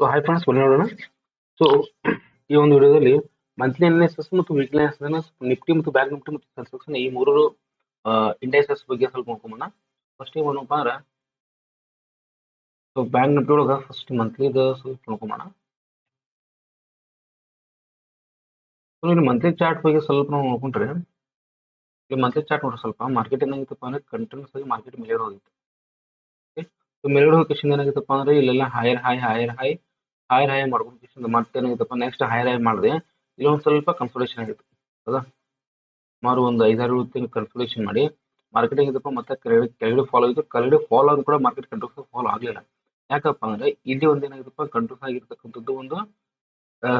So hi friends ಬನ್ನಿ ನೋಡೋಣ. So ಈ ಒಂದು ವಿಡಿಯೋದಲ್ಲಿ ಮಂತ್ಲಿ ಅನಾಲಿಸಿಸ್ ಮತ್ತು ವೀಕ್ಲಿ ಅನಾಲಿಸಿಸ್, ನಿಫ್ಟಿ ಮತ್ತು ಬ್ಯಾಂಕ್ ನಿಫ್ಟಿ ಮತ್ತು ಸೆನ್ಸೆಕ್ಸ್ ಈ ಮೂರು ಇಂಡೈಸಸ್ ಬಗ್ಗೆ ಸ್ವಲ್ಪ ನೋಡ್ಕೊಂಬೋಣ. ಫಸ್ಟ್ ಏನಪ್ಪ ಅಂದ್ರೆ ಸೊ ಬ್ಯಾಂಕ್ ನಿಫ್ಟಿ ಒಳಗೆ ಫಸ್ಟ್ ಮಂತ್ಲಿದ ಸ್ವಲ್ಪ ನೋಡ್ಕೊಂಬೋಣ. ಸೊ ಇಲ್ಲಿ ಮಂತ್ಲಿ ಚಾರ್ಟ್ ಬಗ್ಗೆ ಸ್ವಲ್ಪ ನಾವು ನೋಡ್ಕೊಂಡ್ರೆ ಇಲ್ಲಿ ಮಂತ್ಲಿ ಚಾರ್ಟ್ ನೋಡ್ರಿ, ಸ್ವಲ್ಪ ಮಾರ್ಕೆಟ್ ಏನಾಗಿತ್ತಪ್ಪ ಅಂದ್ರೆ ಕಂಟಿನ್ಯೂಸ್ ಆಗಿ ಮಾರ್ಕೆಟ್ ಮೇಲೆ ಹೋಗಿತ್ತು. ಸೊ ಮೇಲೆ ಹೋಗಿ ಏನಾಗಿತ್ತಪ್ಪ ಅಂದ್ರೆ ಇಲ್ಲೆಲ್ಲ ಹೈಯರ್ ಹೈ ಮಾಡ್ಕೊಂಡು ಮತ್ತೆ ಏನಾಗಿತ್ತಪ್ಪ ನೆಕ್ಸ್ಟ್ ಹೈಯರ್ ಹೈ ಮಾಡಿದೆ. ಇಲ್ಲೊಂದು ಸ್ವಲ್ಪ ಕನ್ಸಲ್ಟೇಷನ್ ಆಗಿತ್ತು. ಹೌದಾ, ಸುಮಾರು ಒಂದು 5-6 ತಿಂಗಳು ಕನ್ಸಲ್ಟೇಷನ್ ಮಾಡಿ ಮಾರ್ಕೆಟ್ ಆಗಿದ್ದಪ್ಪ ಮತ್ತೆ ಕೆಳಗಡೆ ಫಾಲೋ ಆಗಿತ್ತು. ಕೆಳಗಡೆ ಫಾಲೋ ಆದ್ರೂ ಕೂಡ ಮಾರ್ಕೆಟ್ ಕಂಟ್ರೋಲ್ ಫಾಲೋ ಆಗಲಿಲ್ಲ. ಯಾಕಪ್ಪ ಅಂದ್ರೆ ಇಲ್ಲಿ ಒಂದು ಏನಾಗಿತ್ತಪ್ಪ ಕಂಟ್ರೋಲ್ ಆಗಿರ್ತಕ್ಕಂಥದ್ದು ಒಂದು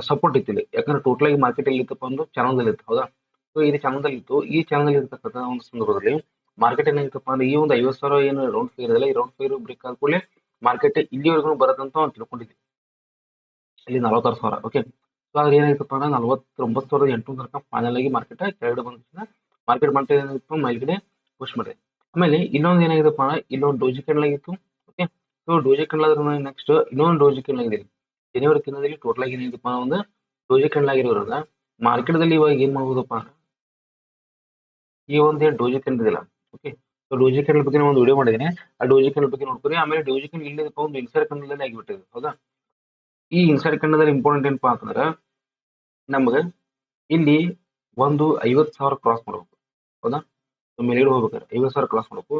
ಸಪೋರ್ಟ್ ಇತ್ತು ಇಲ್ಲಿ. ಯಾಕಂದ್ರೆ ಟೋಟಲ್ ಆಗಿ ಮಾರ್ಕೆಟ್ ಎಲ್ಲಿ ಇತ್ತಪ್ಪ ಅಂದ್ರೆ ಚಾನಲ್ ಇತ್ತು. ಹೌದಾ, ಸೊ ಇಲ್ಲಿ ಚಾನಲ್ ಇತ್ತು. ಈ ಚಾನಲ್ ಇರ್ತಕ್ಕಂಥ ಒಂದು ಸಂದರ್ಭದಲ್ಲಿ ಮಾರ್ಕೆಟ್ ಏನಾಗಿತ್ತಪ್ಪ ಅಂದ್ರೆ ಈ ಒಂದು 50,000 ಏನು ರೌಂಡ್ ಫೇರ್ ಇದೆಯಲ್ಲ, ಈ ರೌಂಡ್ ಫೇರ್ ಬ್ರೇಕ್ ಆದ ಕೂಡಲೇ ಮಾರ್ಕೆಟ್ ಇಲ್ಲಿವರೆಗೂ ಬರತ್ತಂತ ನಾವು ತಿಳ್ಕೊಂಡಿದ್ವಿ. ಇಲ್ಲಿ 46,000. ಓಕೆ, ಸೊ ಅದ್ರ ಏನಾಯ್ತಪ್ಪ ಅಂದ್ರೆ 49,800 ತನಕ ಫೈನಲ್ ಆಗಿ ಮಾರ್ಕೆಟ್ ಕೆಳಗಡೆ ಬಂದ ಮಾರ್ಕೆಟ್ ಏನಾಗಿತ್ತು ಮೇಲ್ಗಡೆ ಪುಷ್ ಮಾಡಿದೆ. ಆಮೇಲೆ ಇನ್ನೊಂದು ಏನಾಗಿದೆಪ್ಪ ಅಂದ್ರೆ ಇಲ್ಲೊಂದು ಡೋಜಿ ಕ್ಯಾಂಡಲ್ ಆಗಿತ್ತು. ಓಕೆ, ಸೊ ಡೋಜಿ ಕ್ಯಾಂಡಲ್ ಆದ್ರೆ ನೆಕ್ಸ್ಟ್ ಇನ್ನೊಂದು ಡೋಜಿ ಕ್ಯಾಂಡಲ್ ಆಗಿದೆ. ಜನವರಿ ತಿಂಗಳಲ್ಲಿ ಟೋಟಲ್ ಆಗಿ ಏನಾಗಿದೆಪ್ಪ ಒಂದು ಡೋಜಿ ಕ್ಯಾಂಡಲ್ ಆಗಿರೋದ್ರಿಂದ ಮಾರ್ಕೆಟ್ ದಲ್ಲಿ ಇವಾಗ ಏನ್ ಮಾಡ್ಬೋದಪ್ಪ ಅಂದ್ರೆ ಈ ಒಂದು ಏನು ಡೋಜಿ ಕ್ಯಾಂಡಲ್ ಇದೆಯಲ್ಲ. ಓಕೆ, ಸೊ ಡೋಜಿ ಕ್ಯಾಂಡಲ್ ಬಗ್ಗೆ ಒಂದು ವಿಡಿಯೋ ಮಾಡಿದ್ದೀನಿ. ಆ ಡೋಜಿ ಕ್ಯಾಂಡಲ್ ಬಗ್ಗೆ ನೋಡ್ಕೊರಿ. ಆಮೇಲೆ ಡೋಜಿ ಕ್ಯಾಂಡಲ್ ಇಲ್ಲದಪ್ಪ ಒಂದು ಇನ್ಸೈಡ್ ಕ್ಯಾಂಡಲ್ ಆಗಿಬಿಟ್ಟಿದೆ. ಹೌದಾ, ಈ ಇನ್ಸೈಡ್ ಕ್ಯಾಂಡಲ್ ಇಂಪಾರ್ಟೆಂಟ್ ಏನಪ್ಪಾ ಅಂತಂದ್ರೆ ನಮ್ಗೆ ಇಲ್ಲಿ ಒಂದು 50,000 ಕ್ರಾಸ್ ಮಾಡ್ಬೇಕು. ಹೌದಾ, ಮೇಲ್ಗಡೆ ಹೋಗ್ಬೇಕಾದ್ರೆ 50,000 ಕ್ರಾಸ್ ಮಾಡ್ಬೇಕು.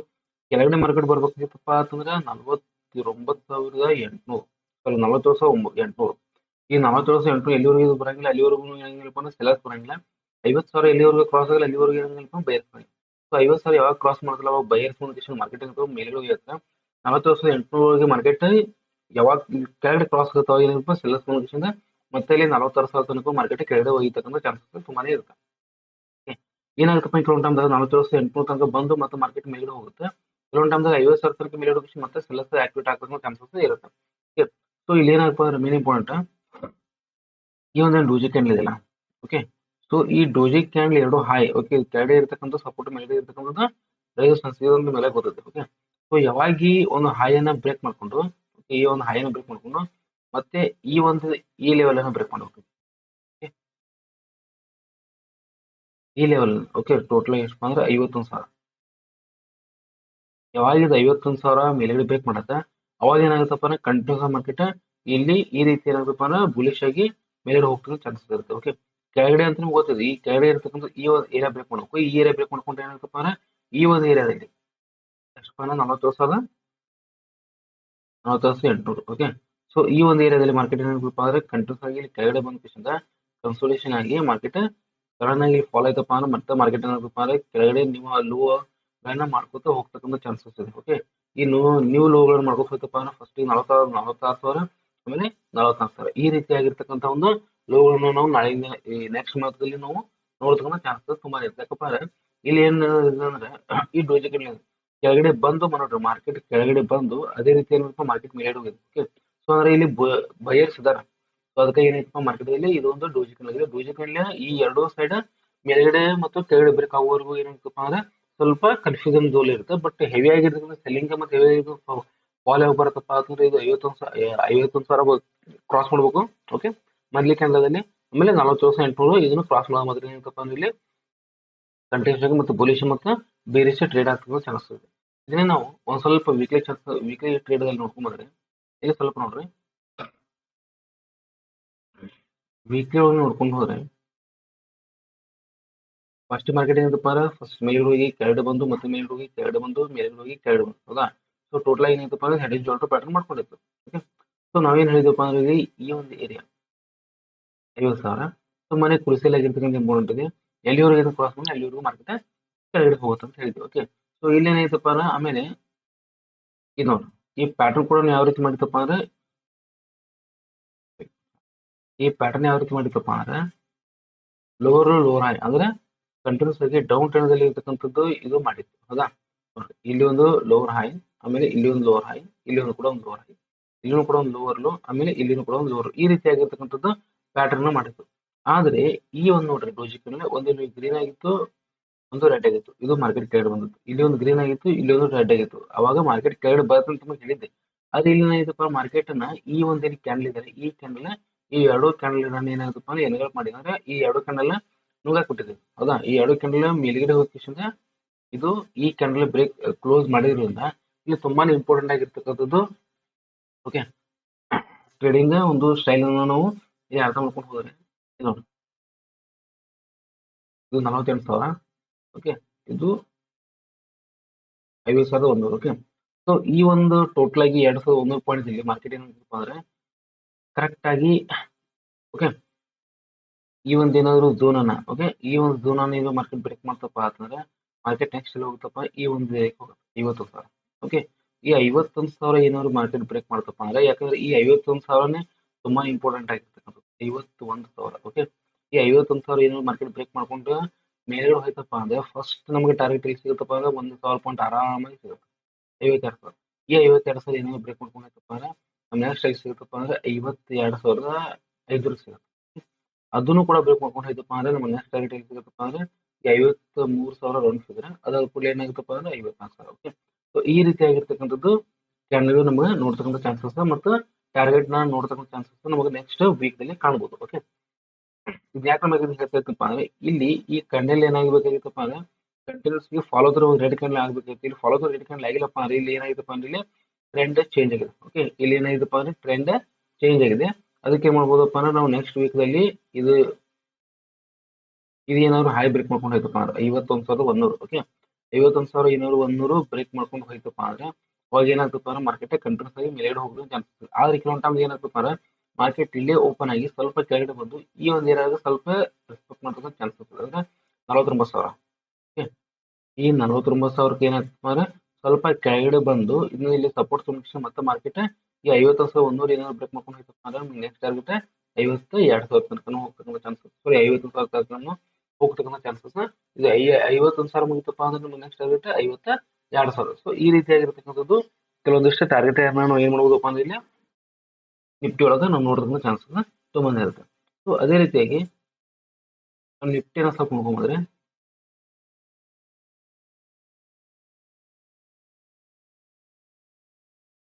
ಕೆಳಗಡೆ ಮಾರ್ಕೆಟ್ ಬರ್ಬೇಕಾಗಿತ್ತಪ್ಪ ಅಂತಂದ್ರೆ 47,800, ಸಾರಿ 47,800. ಈ 47,800 ಎಲ್ಲಿವರೆಗೂ ಬರಂಗಿಲ್ಲ, ಅಲ್ಲಿವರೆಗೂ ಏನಂಗಿಲ್ಲಪ್ಪ ಅಂದ್ರೆ ಸೆಲರ್ಸ್ ಬರಂಗಿಲ್ಲ. 50,000 ಎಲ್ಲಿವರೆಗೂ ಕ್ರಾಸ್ ಆಗಲ್ಲ ಅಲ್ಲಿವರೆಗೂ ಏನಂಗಿಲ್ಲಪ್ಪ ಬಯರ್ಸ್ ಬರಂಗಿಲ್ಲ. ಸೊ 50,000 ಯಾವಾಗ ಕ್ರಾಸ್ ಮಾಡ್ತಲ್ಲ ಅವಾಗ ಬಯರ್ಸ್ ಮಾರ್ಕೆಟ್ ಮೇಲ್ಗಡೆ ಹೋಗಿರುತ್ತೆ. 47,800 ಮಾರ್ಕೆಟ್ ಯಾವಾಗ ಕೆಳಗಡೆ ಕ್ರಾಸ್ ಆಗುತ್ತಾವ ಏನಪ್ಪ ಸೆಲರ್ಸ್ ಮುಂದಿಸಿಂದ ಮತ್ತೆ ಇಲ್ಲಿ 46,000 ತನಕ ಮಾರ್ಕೆಟ್ ಕೆಳಗಡೆ ಹೋಗಿರ್ತಕ್ಕಂಥ ಚಾನ್ಸಸ್ ತುಂಬಾನೇ ಇರುತ್ತೆ. ಏನಾಗುತ್ತಪ್ಪ ಕೆಲವೊಂದು ಟೈಮ್ದಾಗ 47,800 ತನಕ ಬಂದು ಮತ್ತೆ ಮಾರ್ಕೆಟ್ ಮೇಲ್ಗಡೆ ಹೋಗುತ್ತೆ. ಕೆಲವೊಂದು ಟೈಮ್ದಾಗ 50,000 ತನಕ ಮೇಲ್ಗಡೆ ಹೋಗಿ ಮತ್ತೆ ಸೆಲರ್ಸ್ ಆಕ್ಟಿವೇಟ್ ಆಗ್ತಕ್ಕಂಥ ಚಾನ್ಸಸ್ ಇರುತ್ತೆ. ಸೊ ಇಲ್ಲಿ ಏನಾಗಪ್ಪ ಅಂದ್ರೆ ಮೇನ್ ಇಂಪಾರ್ಟೆಂಟ್ ಈ ಒಂದು ಡೋಜಿ ಕ್ಯಾಂಡಲ್ ಇದೆಯಲ್ಲ. ಓಕೆ, ಸೊ ಈ ಡೋಜಿ ಕ್ಯಾಂಡಲ್ ಎರಡು ಹೈ. ಓಕೆ, ಕೆಳಗಡೆ ಇರತಕ್ಕಂಥ ಸಪೋರ್ಟ್ ಮೇಲ್ಗಡೆ ಇರತಕ್ಕಂಥ ರೆಸಿಸ್ಟೆನ್ಸ್ ಇದೊಂದು ಮೇಲೆ ಗೊತ್ತದೆ. ಓಕೆ, ಸೊ ಯಾವಾಗ ಒಂದು ಹೈ ಅನ್ನ ಬ್ರೇಕ್ ಮಾಡ್ಕೊಂಡು ಈ ಒಂದು ಹೈ ಅನ್ನ ಬ್ರೇಕ್ ಮಾಡ್ಕೊಂಡು ಮತ್ತೆ ಈ ಒಂದು ಈ ಲೆವೆಲ್ ಅನ್ನ ಬ್ರೇಕ್ ಮಾಡಬೇಕು. ಈ ಲೆವೆಲ್ ಓಕೆ ಟೋಟಲ್ ಎಷ್ಟು ಅಂದ್ರೆ 51,000. ಯಾವಾಗ ಇದು 51,000 ಮೇಲ್ಗಡೆ ಬ್ರೇಕ್ ಮಾಡತ್ತೆ ಅವಾಗ ಏನಾಗುತ್ತಪ್ಪ ಅಂದ್ರೆ ಕಂಟಿನ್ಯೂಸ್ ಮಾರ್ಕೆಟ್ ಇಲ್ಲಿ ಈ ರೀತಿ ಏನಾಗುತ್ತಪ್ಪ ಅಂದ್ರೆ ಬುಲಿಶ್ ಆಗಿ ಮೇಲ್ಗಡೆ ಹೋಗ್ತಕ್ಕಂಥ ಚಾನ್ಸಸ್ ಇರುತ್ತೆ. ಓಕೆ, ಕೆಳಗಡೆ ಅಂತ ನಿಮ್ಗೆ ಗೊತ್ತಿದೆ. ಈ ಕೆಳಗಡೆ ಇರ್ತಕ್ಕಂಥ ಈ ಒಂದು ಏರಿಯಾ ಬ್ರೇಕ್ ಮಾಡಬೇಕು. ಈ ಏರಿಯಾ ಬ್ರೇಕ್ ಮಾಡ್ಕೊಂಡ್ರೆ ಏನಾಗುತ್ತಪ್ಪ ಅಂದ್ರೆ ಈ ಒಂದು ಏರಿಯಾದಲ್ಲಿ ಎಷ್ಟಪ್ಪ ಅಂದ್ರೆ 47,800. ಓಕೆ, ಸೊ ಈ ಒಂದು ಏರಿಯಾದಲ್ಲಿ ಮಾರ್ಕೆಟ್ ಏನಾಗುತ್ತಪ್ಪ ಅಂದ್ರೆ ಕಂಟಿನ್ಯೂಸ್ ಆಗಿ ಕೆಳಗಡೆ ಬಂದ ಕಿಶಿಂದ ಕನ್ಸೋಲೇಷನ್ ಆಗಿ ಮಾರ್ಕೆಟ್ ಸಡನ್ ಆಗಿ ಫಾಲೋ ಆಯ್ತಪ್ಪ ಅಂದ್ರೆ ಮತ್ತೆ ಮಾರ್ಕೆಟ್ ಏನಾಗುತ್ತಪ್ಪ ಅಂದ್ರೆ ಕೆಳಗಡೆ ನೀವು ಲೋ ಗಳನ್ನ ಮಾಡ್ಕೊತ ಹೋಗ್ತಕ್ಕಂಥ ಚಾನ್ಸಸ್ ಇದೆ. ಓಕೆ, ಈ ನೀವು ಲೋಗಳನ್ನ ಮಾಡ್ಕೊತ ಹೋಗ್ತಪ್ಪ ಅಂದ್ರೆ ಫಸ್ಟ್ 46,000 ಆಮೇಲೆ 44,000 ಈ ರೀತಿ ಆಗಿರ್ತಕ್ಕಂಥ ಒಂದು ಲೋಗಳನ್ನ ನಾವು ನಾಳೆ ನೆಕ್ಸ್ಟ್ ಮಂತ್ದಲ್ಲಿ ನಾವು ನೋಡ್ತಕ್ಕಂಥ ಚಾನ್ಸಸ್ ತುಂಬಾ ಇರುತ್ತೆ. ಯಾಕಪ್ಪ ಅಂದ್ರೆ ಇಲ್ಲಿ ಏನ್ ಅಂದ್ರೆ ಈ ಡೋಜಿ ಕೆಳಗಡೆ ಬಂದು ನೋಡ್ರಿ ಮಾರ್ಕೆಟ್ ಕೆಳಗಡೆ ಬಂದು ಅದೇ ರೀತಿ ಏನಪ್ಪ ಮಾರ್ಕೆಟ್ ಮೇಲೆ ಹೋಗಿದೆ. ಓಕೆ, ಸೊ ಅಂದ್ರೆ ಇಲ್ಲಿ ಬಯರ್ಸ್ ಇದಾರ. ಸೊ ಅದಕ್ಕೆ ಏನೈತಪ್ಪ ಮಾರ್ಕೆಟ್ ಅಲ್ಲಿ ಇದೊಂದು ಡೋಜಿ ಕ್ಯಾಂಡಲ್ ಆಗಿದೆ. ಡೋಜಿ ಕ್ಯಾಂಡಲ್ ಈ ಎರಡು ಸೈಡ್ ಮೇಲ್ಗಡೆ ಮತ್ತು ಕೆಳಗಡೆ ಬ್ರೇಕ್ ಆಗುವವರೆಗೂ ಏನಾಗುತ್ತಪ್ಪ ಅಂದ್ರೆ ಸ್ವಲ್ಪ ಕನ್ಫ್ಯೂಷನ್ ಝೋನ್ ಇರುತ್ತೆ. ಬಟ್ ಹೆವಿ ಆಗಿರ್ತಕ್ಕಂಥ ಸೆಲ್ಲಿಂಗ್ ಮತ್ತೆ ಹೆವಿ ಫಾಲ್ ಯಾವಾಗ ಬರುತ್ತಪ್ಪ ಅಂತಂದ್ರೆ ಇದು 51,000 ಕ್ರಾಸ್ ಮಾಡ್ಬೇಕು. ಓಕೆ, ಮೊದಲಿ ಕ್ಯಾಂಡಲ್ದಲ್ಲಿ ಆಮೇಲೆ 47,800 ಇದನ್ನು ಕ್ರಾಸ್ ಮಾಡೋ ಮಾತ್ರ ಏನಂತಪ್ಪ ಅಂದ್ರೆ ಇಲ್ಲಿ ಕಂಟಿನ್ಯೂಸ್ ಆಗಿ ಮತ್ತು ಬುಲಿಶ್ ಮತ್ತು ಬೇರಿಶ್ ಟ್ರೇಡ್ ಆಗ್ತಕ್ಕಂಥ ಚಾನ್ಸಸ್ ಇದೆ. ಇದನ್ನೇ ನಾವು ಒಂದ್ ಸ್ವಲ್ಪ ವೀಕ್ಲಿ ಟ್ರೇಡ್ ಅಲ್ಲಿ ನೋಡ್ಕೊಂಡ್ ಬಂದ್ರೆ ಇಲ್ಲಿ ಸ್ವಲ್ಪ ನೋಡ್ರಿ ವೀಕ್ಲಿ ಒಳಗೆ ನೋಡ್ಕೊಂಡು ಹೋದ್ರೆ ಫಸ್ಟ್ ಮಾರ್ಕೆಟ್ ಏನಪ್ಪ ಅಂದ್ರೆ ಫಸ್ಟ್ ಮೇಲ್ಗಡೆ ಹೋಗಿ ಕೆಳಗಡೆ ಬಂದು ಮತ್ತೆ ಮೇಲ್ಗಡೆ ಹೋಗಿ ಕೆಳಗಡೆ ಬಂದು ಮೇಲ್ಗಡೆ ಹೋಗಿ ಕೆಳಗಡೆ ಬಂದು. ಹೌದಾ, ಸೊ ಟೋಟಲ್ ಏನೈತಪ್ಪ ಅಂದ್ರೆ ಹೆಡ್ ಅಂಡ್ ಶೋಲ್ಡರ್ ಪ್ಯಾಟರ್ನ್ ಮಾಡ್ಕೊಂಡಿತ್ತು. ಓಕೆ, ಸೊ ನಾವೇನ್ ಹೇಳಿದಪ್ಪ ಅಂದ್ರೆ ಈ ಒಂದು ಏರಿಯಾ 50,000 ಸೊ ಮನೆ ಕುರ್ಸಿಯಲ್ಲಿ ಆಗಿರ್ತಕ್ಕಂಥ ಇಂಪಾರ್ಟೆಂಟ್ ಇದೆ. ಎಲ್ಲಿವರೆಗೆ ಕ್ರಾಸ್ ಮಾಡಿ ಅಲ್ಲಿವರೆಗೂ ಮಾರ್ಕೆಟ್ ಕೆಳಗಡೆ ಹೋಗುತ್ತೆ ಅಂತ ಹೇಳಿದ್ವಿ. ಓಕೆ, ಸೊ ಇಲ್ಲಿ ಏನೈತಪ್ಪ ಅಂದ್ರೆ ಆಮೇಲೆ ಇದು ನೋಡ್ರಿ ಈ ಪ್ಯಾಟರ್ನ್ ಕೂಡ ಯಾವ ರೀತಿ ಮಾಡಿತಪ್ಪ ಅಂದ್ರೆ ಲೋವರ್ ಹೈ ಅಂದ್ರೆ ಕಂಟಿನ್ಯೂಸ್ ಆಗಿ ಡೌನ್ ಟ್ರೆಂಡ್ ಅಲ್ಲಿ ಇರ್ತಕ್ಕಂಥದ್ದು ಇದು ಮಾಡಿತ್ತು. ಹೌದಾ, ಇಲ್ಲಿ ಒಂದು ಲೋವರ್ ಹೈ ಆಮೇಲೆ ಇಲ್ಲಿ ಒಂದು ಲೋವರ್ ಹೈ, ಇಲ್ಲಿ ಒಂದು ಕೂಡ ಒಂದು ಲೋವರ್ ಹೈ, ಇಲ್ಲಿನೂ ಕೂಡ ಒಂದು ಲೋವರ್ ಲೋ ಆಮೇಲೆ ಇಲ್ಲಿನೂ ಕೂಡ ಒಂದು ಲೋವರ್, ಈ ರೀತಿ ಆಗಿರ್ತಕ್ಕಂಥದ್ದು ಪ್ಯಾಟರ್ನ್ ಮಾಡಿತ್ತು. ಆದ್ರೆ ಈ ಒಂದು ನೋಡ್ರಿ ಡೋಜಿ ಕ್ಯಾಂಡಲ್ ಒಂದು ಗ್ರೀನ್ ಆಗಿತ್ತು, ಒಂದು ರೆಡ್ ಆಗಿತ್ತು. ಇದು ಮಾರ್ಕೆಟ್ ಕೆಳಗಡೆ ಬಂದಿತ್ತು. ಇಲ್ಲಿ ಒಂದು ಗ್ರೀನ್ ಆಗಿತ್ತು, ಇಲ್ಲಿ ಒಂದು ರೆಡ್ ಆಗಿತ್ತು. ಅವಾಗ ಮಾರ್ಕೆಟ್ ಕೆಳಗಡೆ ಬರುತ್ತೆ ಅಂತ ಹೇಳಿದ್ದೆ. ಅದು ಇಲ್ಲಿ ಏನಾಯ್ತಪ್ಪ ಮಾರ್ಕೆಟ್ ಅನ್ನ ಈ ಒಂದೇನು ಕ್ಯಾಂಡಲ್ ಇದ್ದಾರೆ ಈ ಕ್ಯಾಂಡಲ್ ಈ ಎರಡು ಕ್ಯಾಂಡಲ್ ರನ್ ಏನಾಗುತ್ತಪ್ಪ ಅಂದ್ರೆ ಎನ್ಗಲ್ ಮಾಡಿದ್ರೆ ಈ ಎರಡು ಕ್ಯಾಂಡಲ್ ನುಂಗಾಕ್ ಬಿಟ್ಟಿದೆ ಹೌದಾ ಈ ಎರಡು ಕ್ಯಾಂಡಲ್ ಮೇಲ್ಗಡೆ ಹೋಗಿಸಿಂದ ಇದು ಈ ಕ್ಯಾಂಡಲ್ ಬ್ರೇಕ್ ಕ್ಲೋಸ್ ಮಾಡಿರೋದ್ರಿಂದ ಇಲ್ಲಿ ತುಂಬಾನೇ ಇಂಪಾರ್ಟೆಂಟ್ ಆಗಿರ್ತಕ್ಕಂಥದ್ದು ಓಕೆ ಟ್ರೇಡಿಂಗ್ ಒಂದು ಸ್ಟೈಲ್ ಅನ್ನು ನಾವು ಇಲ್ಲಿ ಅರ್ಥ ಮಾಡ್ಕೊಂಡು ಹೋದ್ರೆ ಇದು ನೋಡಿ, ಇದು 48,000 ಓಕೆ ಇದು 50,100 ಓಕೆ ಸೊ ಈ ಒಂದು ಟೋಟಲ್ ಆಗಿ 2,100 ಪಾಯಿಂಟ್ಸ್ ಇಲ್ಲಿ ಮಾರ್ಕೆಟ್ ಏನಂತಪ್ಪ ಅಂದ್ರೆ ಕರೆಕ್ಟ್ ಆಗಿ ಓಕೆ ಈ ಒಂದು ಏನಾದ್ರು ಝೋನ್ ಅನ್ನ ಓಕೆ ಈ ಒಂದು ಝೋನ್ ಅನ್ನ ಇದು ಮಾರ್ಕೆಟ್ ಬ್ರೇಕ್ ಮಾಡ್ತಪ್ಪ ಅಂತಂದ್ರೆ ಮಾರ್ಕೆಟ್ ನೆಕ್ಸ್ಟ್ ಎಲ್ಲಿ ಹೋಗುತ್ತಪ್ಪ ಈ ಒಂದು 51,000 ಓಕೆ ಈ 51,000 ಏನಾದ್ರು ಮಾರ್ಕೆಟ್ ಬ್ರೇಕ್ ಮಾಡ್ತಪ್ಪ ಅಂದ್ರೆ ಯಾಕಂದ್ರೆ ಈ 51,000ನೇ ತುಂಬಾ ಇಂಪಾರ್ಟೆಂಟ್ ಆಗಿರ್ತಕ್ಕಂಥದ್ದು 51,000 ಓಕೆ ಈ 51,000 ಏನಾದ್ರು ಮಾರ್ಕೆಟ್ ಬ್ರೇಕ್ ಮಾಡ್ಕೊಂಡು ಮೇಲ್ಗಡೆ ಹೋಯ್ತಪ್ಪ ಅಂದ್ರೆ ಫಸ್ಟ್ ನಮಗೆ ಟಾರ್ಗೆಟ್ ಎಲ್ಲಿ ಸಿಗುತ್ತಪ್ಪ ಅಂದ್ರೆ 1,000 ಪಾಯಿಂಟ್ ಆರಾಮಾಗಿ ಸಿಗುತ್ತೆ 52,000 ಈ 52,000 ಏನಾದ್ರು ಬ್ರೇಕ್ ಮಾಡ್ಕೊಂಡು ಹೋಯ್ತಪ್ಪ ಅಂದ್ರೆ ನಮ್ಮ ನೆಕ್ಸ್ಟ್ ಎಲ್ಲಿ ಸಿಗುತ್ತಪ್ಪ ಅಂದ್ರೆ 52,500 ಸಿಗುತ್ತೆ ಅದನ್ನು ಕೂಡ ಬ್ರೇಕ್ ಮಾಡ್ಕೊಂಡು ಹೋಯ್ತಪ್ಪ ಅಂದ್ರೆ ನಮ್ಮ ನೆಕ್ಸ್ಟ್ ಟಾರ್ಗೆಟ್ ಎಲ್ಲಿ ಸಿಗುತ್ತಪ್ಪ ಅಂದ್ರೆ 53,000 ರನ್ ಸಿದ್ರೆ ಅದಾದ ಕೂಡಲೇ ಏನಾಗುತ್ತಪ್ಪ ಅಂದ್ರೆ 54,000 ಓಕೆ ಸೊ ಈ ರೀತಿ ಆಗಿರ್ತಕ್ಕಂಥದ್ದು ಕ್ಯಾಂಡಲ್ ನಮಗೆ ನೋಡ್ತಕ್ಕಂಥ ಚಾನ್ಸಸ್ ಮತ್ತು ಟಾರ್ಗೆಟ್ ನ ನೋಡ್ತಕ್ಕಂಥ ಚಾನ್ಸಸ್ ನಮಗೆ ನೆಕ್ಸ್ಟ್ ವೀಕ್ ದಲ್ಲಿ ಕಾಣಬಹುದು ಓಕೆ ಇದು ಯಾಕೆ ನಮಗೆ ಹೇಳ್ತೈತಪ್ಪ ಅಂದ್ರೆ ಇಲ್ಲಿ ಈ ಕ್ಯಾಂಡಲ್ ಏನಾಗಬೇಕಾಗಿತ್ತಪ್ಪ ಅಂದ್ರೆ continuously follow through red candle ಆಗ್ಬೇಕಾಗಿತ್ತು ಇಲ್ಲಿ ಫಾಲೋ ಥ್ರೂ ರೆಡ್ ಕ್ಯಾಂಡಲ್ ಆಗಿಲ್ಲಪ್ಪ ಅಂದ್ರೆ ಇಲ್ಲಿ ಏನಾಗಿತ್ತಪ್ಪ ಅಂದ್ರೆ ಇಲ್ಲಿ ಟ್ರೆಂಡ್ ಚೇಂಜ್ ಆಗಿದೆ ಓಕೆ ಇಲ್ಲಿ ಏನಾಗಿದೆಪ್ಪ ಅಂದ್ರೆ ಟ್ರೆಂಡ್ ಚೇಂಜ್ ಆಗಿದೆ ಅದಕ್ಕೆ ಏನ್ ಮಾಡ್ಬೋದಪ್ಪ ಅಂದ್ರೆ ನಾವು ನೆಕ್ಸ್ಟ್ ವೀಕ್ ದಲ್ಲಿ ಇದು ಏನಾದ್ರು ಹೈ ಬ್ರೇಕ್ ಮಾಡ್ಕೊಂಡು ಹೋಯ್ತಪ್ಪ ಅಂದ್ರೆ 51,100 ಓಕೆ 51,100 ಬ್ರೇಕ್ ಮಾಡ್ಕೊಂಡು ಹೋಯ್ತಪ್ಪ ಅಂದ್ರೆ ಅವಾಗ ಏನಾಗ್ತಪ್ಪ ಅಂದ್ರೆ ಮಾರ್ಕೆಟ್ ಕಂಟಿನ್ಯೂಸ್ ಆಗಿ ಮೇಲ್ಗಡೆ ಹೋಗೋದು ಚಾನ್ಸಸ್ ಆದ್ರೆ ಕೆಲವೊಂದು ಟೈಮ್ ಏನಾಗ್ತಪ್ಪ ಅಂದ್ರೆ ಮಾರ್ಕೆಟ್ ಇಲ್ಲೇ ಓಪನ್ ಆಗಿ ಸ್ವಲ್ಪ ಕೆಳಗಡೆ ಬಂದು ಈ ಒಂದು ಏರಿಯಾಗ ಸ್ವಲ್ಪ ರೆಸ್ಪೆಕ್ಟ್ ಮಾಡ್ತಕ್ಕಂಥ ಚಾನ್ಸಸ್ ಇದೆ ಅಂದ್ರೆ 49,000 ಓಕೆ ಈ 49,000ಕ್ಕೆ ಏನಾಗ್ತಪ್ಪ ಅಂದ್ರೆ ಸ್ವಲ್ಪ ಕೆಳಗಡೆ ಬಂದು ಇನ್ನು ಇಲ್ಲಿ ಸಪೋರ್ಟ್ ಕಂಡೀಷನ್ ಮತ್ತೆ ಮಾರ್ಕೆಟ್ ಈ 51,100 ಏನಾದ್ರು ಬ್ರೇಕ್ ಮಾಡ್ಕೊಂಡು ಹೋಯ್ತಪ್ಪ ಅಂದ್ರೆ ನೆಕ್ಸ್ಟ್ ಟಾರ್ಗೆಟ್ 52,000 ತನಕ ಹೋಗ್ತಕ್ಕಂಥ ಚಾನ್ಸಸ್ ಸಾರಿ 51,000 ತನಕ ಹೋಗ್ತಕ್ಕಂಥ ಚಾನ್ಸಸ್ ಇದು 51,000 ಮುಗಿತಪ್ಪ ಅಂದ್ರೆ ನಮ್ಮ ನೆಕ್ಸ್ಟ್ ಟಾರ್ಗೆಟ್ 52,000 ಸೊ ಈ ರೀತಿಯಾಗಿರ್ತಕ್ಕಂಥದ್ದು ಕೆಲವೊಂದಿಷ್ಟು ಟಾರ್ಗೆಟ್ ನಾವು ಏನ್ ಮಾಡ್ಬೋದಪ್ಪ ಅಂದ್ರೆ ಇಲ್ಲಿ ನಿಫ್ಟಿ ಒಳಗೆ ನಾವು ನೋಡೋದನ್ನ ಚಾನ್ಸಸ್ ತುಂಬಾನೇ ಇರುತ್ತೆ ಸೊ ಅದೇ ರೀತಿಯಾಗಿ ನಾವು ನಿಫ್ಟಿನ ಸ್ವಲ್ಪ ನೋಡ್ಕೊಂಡ್ರೆ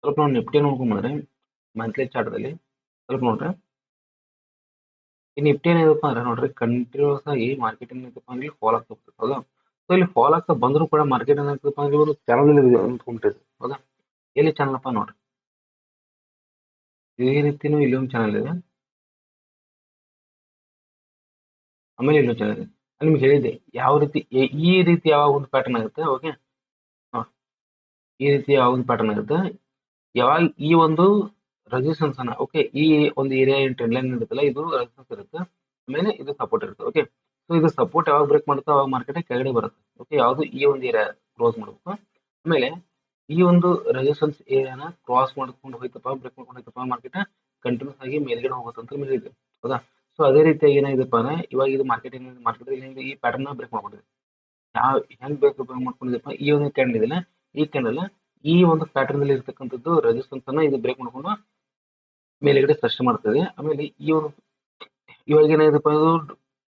ಸ್ವಲ್ಪ ನಾವು ನಿಫ್ಟಿ ನೋಡ್ಕೊಂಡ್ರೆ ಮಂತ್ಲಿ ಚಾರ್ಟ್ದಲ್ಲಿ ಸ್ವಲ್ಪ ನೋಡ್ರಿ ಈ ನಿಫ್ಟಿ ಏನಪ್ಪ ಅಂದ್ರೆ ನೋಡ್ರಿ ಕಂಟಿನ್ಯೂಸ್ ಆಗಿ ಮಾರ್ಕೆಟ್ ಏನಪ್ಪ ಅಂದ್ರೆ ಫಾಲ್ ಆಗ್ತಾ ಹೋಗ್ತದೆ ಹೌದಾ ಸೊ ಇಲ್ಲಿ ಫಾಲ್ ಆಗ್ತಾ ಬಂದ್ರು ಕೂಡ ಮಾರ್ಕೆಟ್ ಏನಾಗ್ತಪ್ಪ ಅಂದ್ರೆ ಒಂದು ಚಾನಲ್ ಅಂದ್ಕೊಂಡಿದೆ ಹೌದಾ ಎಲ್ಲಿ ಚಾನಲ್ ಅಪ್ಪ ನೋಡ್ರಿ ಈ ರೀತಿನೂ ಇಲ್ಲಿ ಒಂದು ಚಾನಲ್ ಇದೆ ಆಮೇಲೆ ಇಲ್ಲೊಂದು ಚಾನಲ್ ಇದೆ ನಿಮ್ಗೆ ಹೇಳಿದೆ ಯಾವ ರೀತಿ ಈ ರೀತಿ ಯಾವ ಒಂದು ಪ್ಯಾಟರ್ನ್ ಆಗುತ್ತೆ ಓಕೆ ಈ ರೀತಿ ಯಾವ ಒಂದು ಪ್ಯಾಟರ್ನ್ ಆಗುತ್ತೆ ಯಾವಾಗ ಈ ಒಂದು ರೆಸಿಸ್ಟೆನ್ಸ್ ಅನ್ನ ಓಕೆ ಈ ಒಂದು ಏರಿಯಾ ಏನ್ ಟ್ರೆಂಡ್ ಲೈನ್ ಇರುತ್ತಲ್ಲ ಇದು ರೆಸಿಸ್ಟೆನ್ಸ್ ಇರುತ್ತೆ ಆಮೇಲೆ ಇದು ಸಪೋರ್ಟ್ ಇರುತ್ತೆ ಓಕೆ ಸೊ ಇದು ಸಪೋರ್ಟ್ ಯಾವಾಗ ಬ್ರೇಕ್ ಮಾಡುತ್ತೆ ಅವಾಗ ಮಾರ್ಕೆಟ್ ಕೆಳಗಡೆ ಬರುತ್ತೆ ಓಕೆ ಯಾವುದು ಈ ಒಂದು ಏರಿಯಾ ಕ್ಲೋಸ್ ಮಾಡಬೇಕು ಆಮೇಲೆ ಈ ಒಂದು ರೆಸಿಸ್ಟೆನ್ಸ್ ಏರಿಯಾನ ಕ್ರಾಸ್ ಮಾಡ್ಕೊಂಡು ಹೋಯ್ತಪ್ಪ ಬ್ರೇಕ್ ಮಾಡ್ಕೊಂಡು ಹೋಯ್ತಪ್ಪ ಮಾರ್ಕೆಟ್ ಕಂಟಿನ್ಯೂಸ್ ಆಗಿ ಮೇಲ್ಗಡೆ ಹೋಗುತ್ತೆ ಅಂತ ಹೇಳಿದೆ ಹೌದಾ ಸೊ ಅದೇ ರೀತಿಯಾಗಿ ಏನಾಗಿದೆಪ್ಪ ಅಂದ್ರೆ ಇವಾಗ ಇದು ಮಾರ್ಕೆಟ್ ಈ ಪ್ಯಾಟರ್ನ್ ಬ್ರೇಕ್ ಮಾಡ್ಕೊಂಡಿದೆ ಯಾವ ಹೆಂಗ್ ಬ್ರೇಕ್ ಮಾಡ್ಕೊಂಡಿದೆಪ್ಪ ಈ ಒಂದು ಕ್ಯಾಂಡಲ್ ಇದೆಯಲ್ಲ ಈ ಕ್ಯಾಂಡಲ್ ಈ ಒಂದು ಪ್ಯಾಟರ್ನ್ ಅಲ್ಲಿ ಇರ್ತಕ್ಕಂಥದ್ದು ರೆಸಿಸ್ಟೆನ್ಸ್ ಅನ್ನ ಇದು ಬ್ರೇಕ್ ಮಾಡ್ಕೊಂಡು ಮೇಲ್ಗಡೆ ಸ್ಪಷ್ಟ ಮಾಡ್ತದೆ ಆಮೇಲೆ ಈ ಒಂದು ಇವಾಗ ಏನಾಗಿದೆಪ್ಪ ಅದು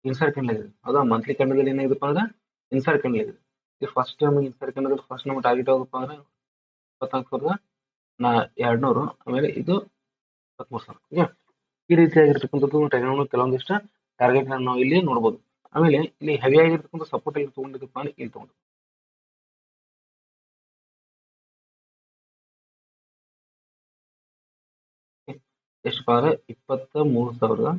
ಇನ್ಸೈಡ್ ಕ್ಯಾಂಡಲ್ ಆಗಿದೆ ಹೌದಾ ಮಂತ್ಲಿ ಕ್ಯಾಂಡಲ್ ಅಲ್ಲಿ ಏನಾಗಿದೆಪ್ಪ ಅಂದ್ರೆ ಇನ್ಸೈಡ್ ಕ್ಯಾಂಡಲ್ ಆಗಿದೆ ಇದು first time inside candle first ನಮ್ಗೆ ಟಾರ್ಗೆಟ್ ಯಾವ್ದಪ್ಪ ಅಂದ್ರೆ 24,200 ಆಮೇಲೆ ಇದು 23,000 ಈ ರೀತಿಯಾಗಿರ್ತಕ್ಕಂಥದ್ದು ಕೆಲವೊಂದಿಷ್ಟು ಟಾರ್ಗೆಟ್ ನಾವು ಇಲ್ಲಿ ನೋಡಬಹುದು ಆಮೇಲೆ ಇಲ್ಲಿ ಹೆವಿ ಆಗಿರ್ತಕ್ಕಂಥ ಸಪೋರ್ಟ್ ಇಲ್ಲಿ ತಗೊಂಡಿದ್ದಪ್ಪ ಅಂದ್ರೆ ಇಲ್ಲಿ ತಗೊಂಡು ಎಷ್ಟಪ್ಪ ಅಂದ್ರೆ 23,200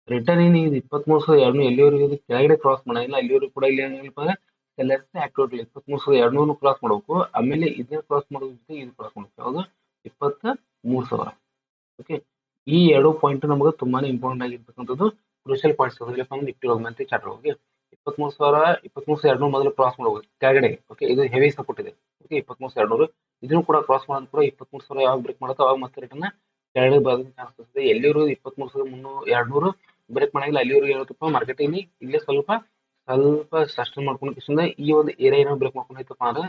ರಿಟರ್ನ್ ಏನು ಇದು 23,200 ಎಲ್ಲಿವರೆಗೂ ಇದು ಕೆಳಗಡೆ ಕ್ರಾಸ್ ಮಾಡಿಲ್ಲ ಅಲ್ಲಿವರೆಗೂ ಕೂಡ ಇಲ್ಲಿ ಏನಪ್ಪ ಅಂದ್ರೆ ಸೆಲೆಕ್ಟ್ ಆಕ್ಟಿವಿಟಿ 23,200 ಕ್ರಾಸ್ ಮಾಡಬೇಕು ಆಮೇಲೆ ಇದನ್ನ ಕ್ರಾಸ್ ಮಾಡೋದಕ್ಕೆ ಇದು ಕ್ರಾಸ್ ಮಾಡಬೇಕು ಯಾವುದು 23,000 ಓಕೆ ಈ ಎರಡು ಪಾಯಿಂಟ್ ನಮಗೆ ತುಂಬಾನೇ ಇಂಪಾರ್ಟೆಂಟ್ ಆಗಿರ್ತಕ್ಕಂಥದ್ದು ಕ್ರೂಷಿಯಲ್ ಪಾಯಿಂಟ್ಸ್ ಇಲ್ಲಪ್ಪ ಅಂದ್ರೆ ನಿಫ್ಟಿ ಒಳಗೆ ಮಂತ್ಲಿ ಚಾರ್ಟ್ ಒಳಗೆ 23,200 ಮೊದಲು ಕ್ರಾಸ್ ಮಾಡಬಹುದು ಕೆಳಗಡೆ ಓಕೆ ಇದು ಹೆವಿ ಸಪೋರ್ಟ್ ಇದೆ ಓಕೆ 23,200 ಇದನ್ನು ಕೂಡ ಕ್ರಾಸ್ ಮಾಡೋದು ಕೂಡ 23,000 ಯಾವಾಗ ಬ್ರೇಕ್ ಮಾಡುತ್ತೋ ಅವಾಗ ಮತ್ತೆ ರಿಟರ್ನ್ ಕೆಳಗಡೆ ಬರೋದಕ್ಕೆ ಚಾನ್ಸಸ್ ಇದೆ ಎಲ್ಲಿವರು 23,200 ಬ್ರೇಕ್ ಮಾಡಿಲ್ಲ ಅಲ್ಲಿವರೆಗೂ ಏನತ್ತಪ್ಪ ಮಾರ್ಕೆಟ್ ಇಲ್ಲಿ ಇಲ್ಲೇ ಸ್ವಲ್ಪ ಸಸ್ಟೈನ್ ಮಾಡ್ಕೊಂಡು ಈ ಒಂದು ಏರಿಯಾ ಏನೋ ಬ್ರೇಕ್ ಮಾಡ್ಕೊಂಡು ಹೋಯ್ತಪ್ಪ ಅಂದ್ರೆ